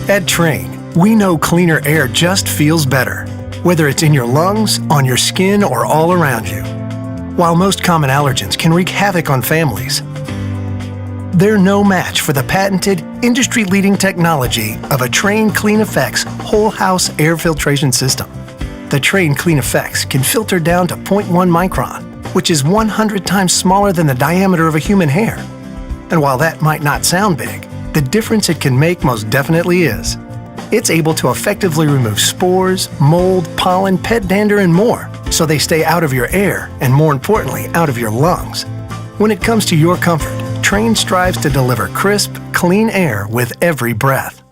At Trane, we know cleaner air just feels better, whether it's in your lungs, on your skin, or all around you. While most common allergens can wreak havoc on families, they're no match for the patented, industry-leading technology of a Trane Clean Effects whole house air filtration system. The Trane Clean Effects can filter down to 0.1 micron, which is 100 times smaller than the diameter of a human hair. And while that might not sound big, the difference it can make most definitely is. It's able to effectively remove spores, mold, pollen, pet dander, and more, so they stay out of your air and, more importantly, out of your lungs. When it comes to your comfort, Trane strives to deliver crisp, clean air with every breath.